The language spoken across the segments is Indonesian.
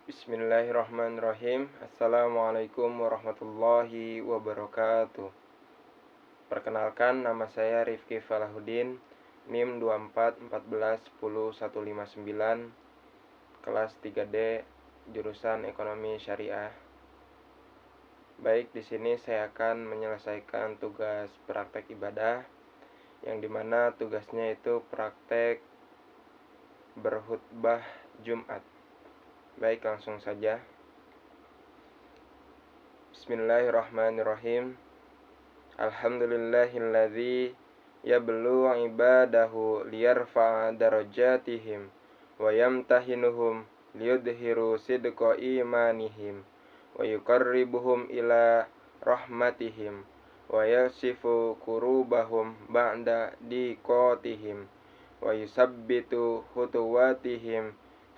Bismillahirrahmanirrahim. Assalamualaikum warahmatullahi wabarakatuh. Perkenalkan, nama saya Rifki Falahuddin, NIM 2414100159, kelas 3D, jurusan Ekonomi Syariah. Baik, di sini saya akan menyelesaikan tugas praktek ibadah, yang dimana tugasnya itu praktek berkhutbah Jumat. Baik, langsung saja. Bismillahirrahmanirrahim. Alhamdulillahilladzi yablu ibadahu liyarfa'a darajatihim wa yamtahinuhum liyudhiru sidqa imanihim wa yuqarribuhum ila rahmatihim wa yasifu kurubahum ba'da diqatihim wa yusabbitu khutuwatihim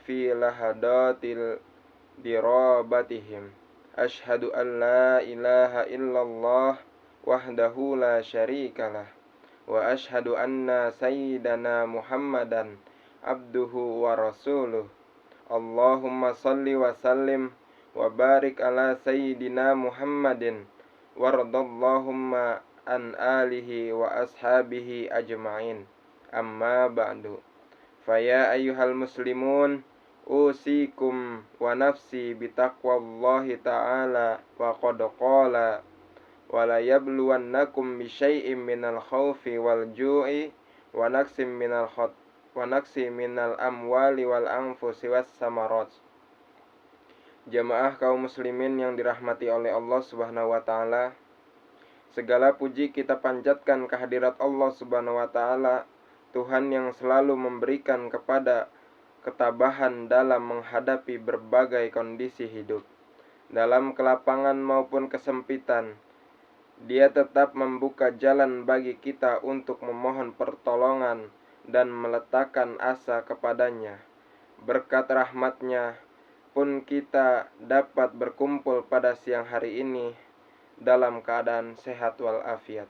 fi lahadatil dirabatihim. Ashhadu an la ilaha illallah wahdahu la syarikalah wa ashhadu anna sayyidana Muhammadan abduhu wa rasuluh. Allahumma salli wa sallim wa barik ala sayyidina Muhammadin wardallahumma an alihi wa ashabihi ajma'in. Amma ba'du. Faya ayyuhal muslimun, usikum wa nafsi bitaqwallahi ta'ala wa qad qala wa la yabluwannakum bi syai'in minal khaufi wal ju'i wa naqsim minal amwali wal anfusi was samarat. Jamaah kaum muslimin yang dirahmati oleh Allah Subhanahu wa taala, segala puji kita panjatkan kehadirat Allah Subhanahu wa taala, Tuhan yang selalu memberikan kepada ketabahan dalam menghadapi berbagai kondisi hidup. Dalam kelapangan maupun kesempitan, Dia tetap membuka jalan bagi kita untuk memohon pertolongan dan meletakkan asa kepadanya. Berkat rahmat-Nya pun kita dapat berkumpul pada siang hari ini dalam keadaan sehat walafiat.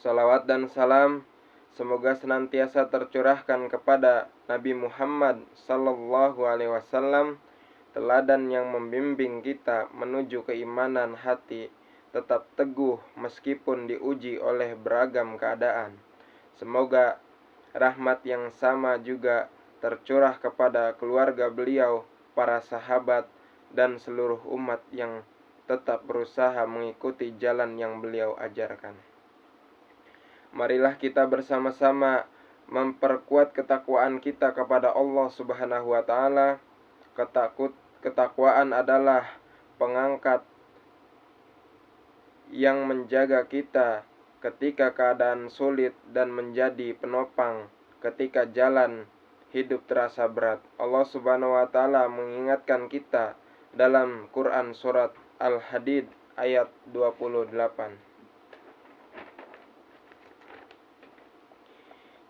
Salawat dan salam semoga senantiasa tercurahkan kepada Nabi Muhammad sallallahu alaihi wasallam, teladan yang membimbing kita menuju keimanan hati tetap teguh meskipun diuji oleh beragam keadaan. Semoga rahmat yang sama juga tercurah kepada keluarga beliau, para sahabat, dan seluruh umat yang tetap berusaha mengikuti jalan yang beliau ajarkan. Marilah kita bersama-sama memperkuat ketakwaan kita kepada Allah Subhanahu wa taala. Ketakwaan adalah pengangkat yang menjaga kita ketika keadaan sulit dan menjadi penopang ketika jalan hidup terasa berat. Allah Subhanahu wa taala mengingatkan kita dalam Quran surat Al-Hadid ayat 28.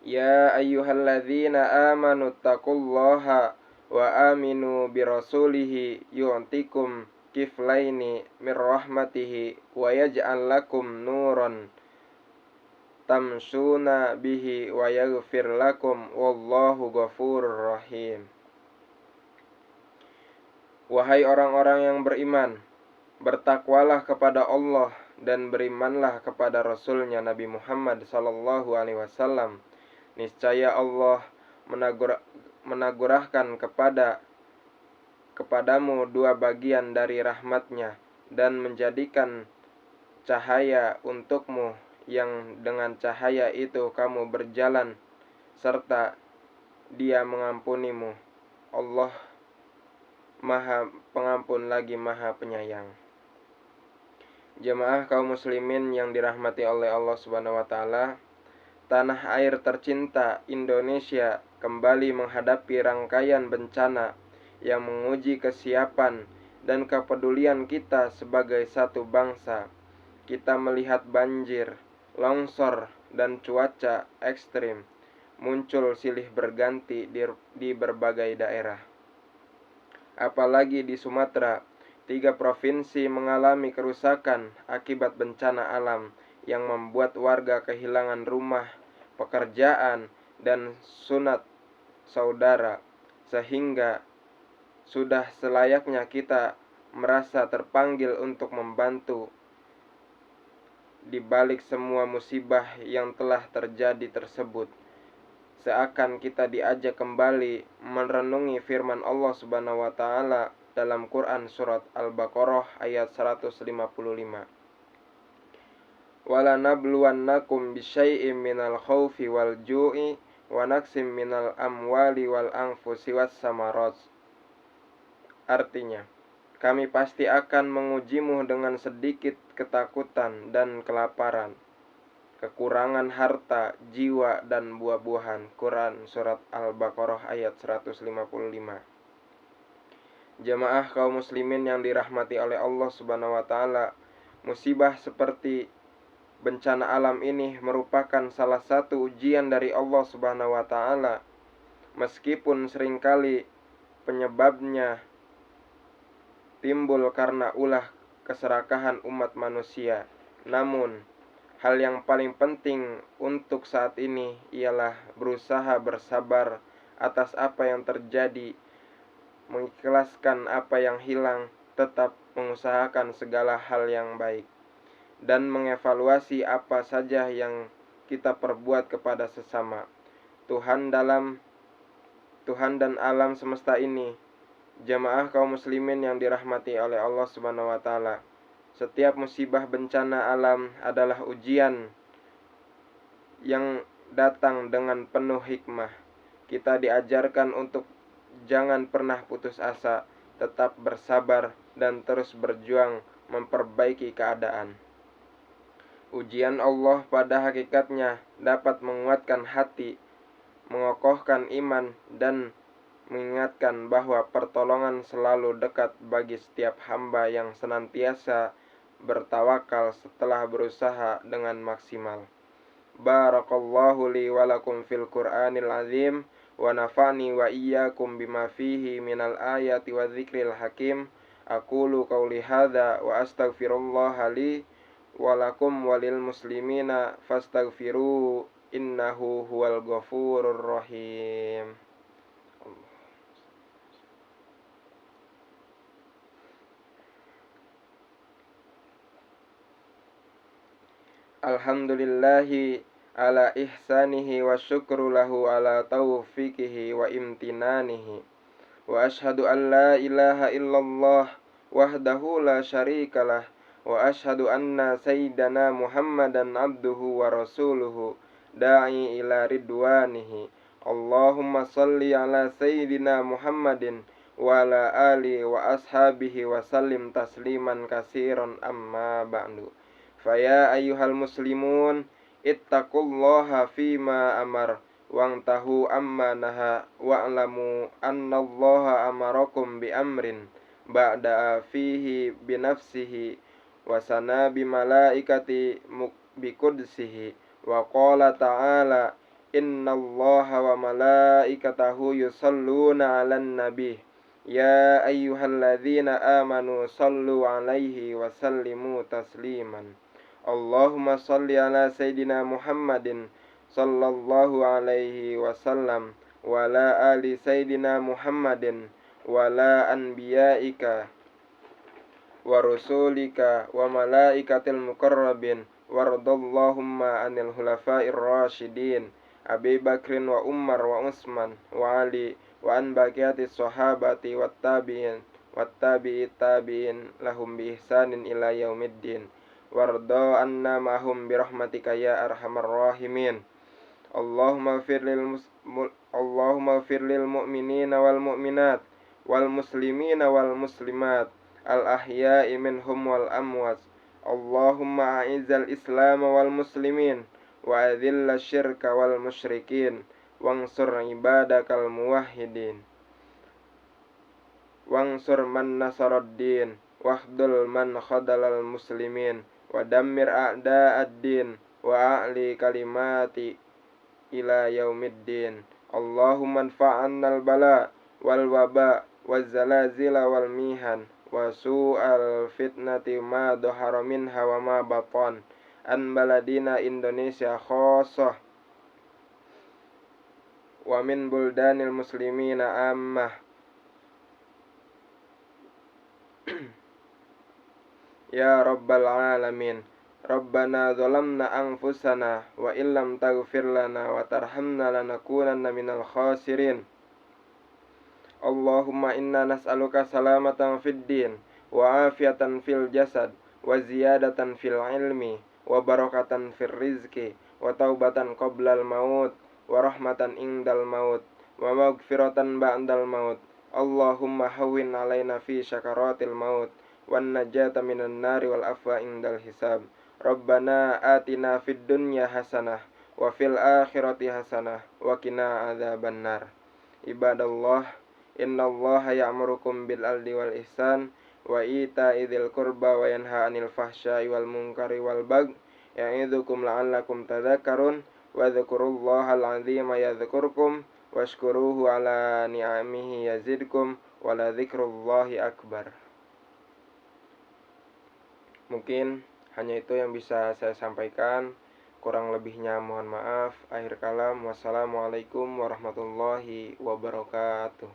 Ya ayyuhalladzina amanu taqullaha wa aminu birasulihi yu'tikum kiflaini mir rahmatihi wa yaj'al lakum nuran tamsuna bihi wa yaghfir lakum wallahu ghafurur rahim. Wahai orang-orang yang beriman, bertakwalah kepada Allah dan berimanlah kepada Rasul-Nya Nabi Muhammad sallallahu alaihi wasallam. Niscaya Allah menagurahkan kepadamu dua bagian dari rahmat-Nya dan menjadikan cahaya untukmu yang dengan cahaya itu kamu berjalan serta Dia mengampunimu. Allah Maha Pengampun lagi Maha Penyayang. Jemaah kaum muslimin yang dirahmati oleh Allah Subhanahu wa taala, tanah air tercinta Indonesia kembali menghadapi rangkaian bencana yang menguji kesiapan dan kepedulian kita sebagai satu bangsa. Kita melihat banjir, longsor, dan cuaca ekstrim muncul silih berganti di berbagai daerah. Apalagi di Sumatera, 3 provinsi mengalami kerusakan akibat bencana alam yang membuat warga kehilangan rumah, pekerjaan, dan sunat saudara, sehingga sudah selayaknya kita merasa terpanggil untuk membantu di balik semua musibah yang telah terjadi tersebut. Seakan kita diajak kembali merenungi firman Allah Subhanahu wa taala dalam Quran surat Al-Baqarah ayat 155. Wala nabluwannakum bisyai'im minal khaufi wal ju'i wa naqsim minal amwali wal anfusi was samarat. Artinya, kami pasti akan mengujimu dengan sedikit ketakutan dan kelaparan, kekurangan harta, jiwa, dan buah-buahan. Quran surat Al-Baqarah ayat 155. Jamaah kaum muslimin yang dirahmati oleh Allah Subhanahu wa taala, musibah seperti bencana alam ini merupakan salah satu ujian dari Allah Subhanahu wa taala. Meskipun seringkali penyebabnya timbul karena ulah keserakahan umat manusia, namun hal yang paling penting untuk saat ini ialah berusaha bersabar atas apa yang terjadi, mengikhlaskan apa yang hilang, tetap mengusahakan segala hal yang baik, dan mengevaluasi apa saja yang kita perbuat kepada sesama. Tuhan dan alam semesta ini, jamaah kaum muslimin yang dirahmati oleh Allah Subhanahu wa taala, setiap musibah bencana alam adalah ujian yang datang dengan penuh hikmah. Kita diajarkan untuk jangan pernah putus asa, tetap bersabar, dan terus berjuang memperbaiki keadaan. Ujian Allah pada hakikatnya dapat menguatkan hati, mengokohkan iman, dan mengingatkan bahwa pertolongan selalu dekat bagi setiap hamba yang senantiasa bertawakal setelah berusaha dengan maksimal. Barakallahu li wa lakum fil Qur'anil azim wa nafa'ni wa iyyakum bima fihi minal ayati wa dzikril hakim. Aqulu qawli hadza wa astaghfirullaha li wa lakum walil muslimina fastaghfiru innahu huwal ghafurur rahim. Alhamdulillahi ala ihsanihi wa syukru lahu ala taufiqihi wa imtinanihi. Wa ashhadu an la ilaha illallah wahdahu la syarikalah. Wa ashhadu anna sayyidana Muhammadan abduhu wa rasuluhu da'i ila ridwanihi. Allahumma salli ala sayyidina Muhammadin wa ala ali wa ashabihi wa sallim tasliman kasiran amma ba'du. Faya ayyuhal muslimun ittaqullaha fima amar wangtahu amma naha wa'lamu annallaha amarakum bi amrin ba'da fihi binafsihi wa sana bi malaikati bi qudsihi wa qala ta'ala innallaha wa malaikatahu yusalluna 'alan nabi ya ayyuhalladzina amanu sallu 'alaihi wa sallimu tasliman. Allahumma salli ala sayyidina Muhammadin sallallahu alaihi wasallam wa ala ali sayyidina Muhammadin wa ala anbiyaika wa rusulika wa malaikatil muqarrabin wardallahumma anil khulafa'ir rasyidin Abi Bakrin wa Umar wa Utsman wa Ali wa an baqiyatis sahabati wat tabi'in wat tabi'it tabi'in lahum bi ihsanin ila yaumiddin warda anna mahum birahmatika ya arhamar rahimin. Allahumma fir lil mu'minina wal mu'minat wal muslimina wal muslimat al ahya'i minhum wal amwat. Allahumma a'izzal islam wal muslimin wa adhilla syirka wal musyrikin wansur ibadakal muwahhidin wansur man nasaraddin wahdul man khadalal muslimin wa dammir a'da'ad-din wa a'li kalimati ila yaumiddin. Allahumma anfa'annal bala wal waba waz zalazila wal mihan wa su'al fitnati ma dhahara minha wa ma batan an baladina Indonesia khassah wa min buldanil muslimina ammah ya rabbal alamin. Rabbana zalamna anfusana wa illam taghfir lana wa tarhamna lanakunanna minal khasirin. Allahumma inna nas'aluka salamatan fid din wa afiatan fil jasad wa ziyadatan fil ilmi wa barakatan fil rizki wa taubatan qoblal maut wa rahmatan indal maut wa maghfiratan ba'dal maut. Allahumma hawwin alaina fi syakaratil maut wan najata minan nari wal afwa indal hisab. Rabbana atina fid dunya hasanah wa fil akhirati hasanah wa qina adzabannar. Ibadallah, innallaha ya'murukum bil adli wal ihsan wa ita'i dzil qurba wa yanha 'anil fahsya'i wal munkari wal baghi ya'idzukum la'allakum tadhakkarun wa dzkurullahal 'azima yadhkurkum washkuruhu 'ala ni'amihi yazidkum wa la dzikrullahi akbar. Mungkin hanya itu yang bisa saya sampaikan. Kurang lebihnya mohon maaf. Akhir kalam, wassalamualaikum warahmatullahi wabarakatuh.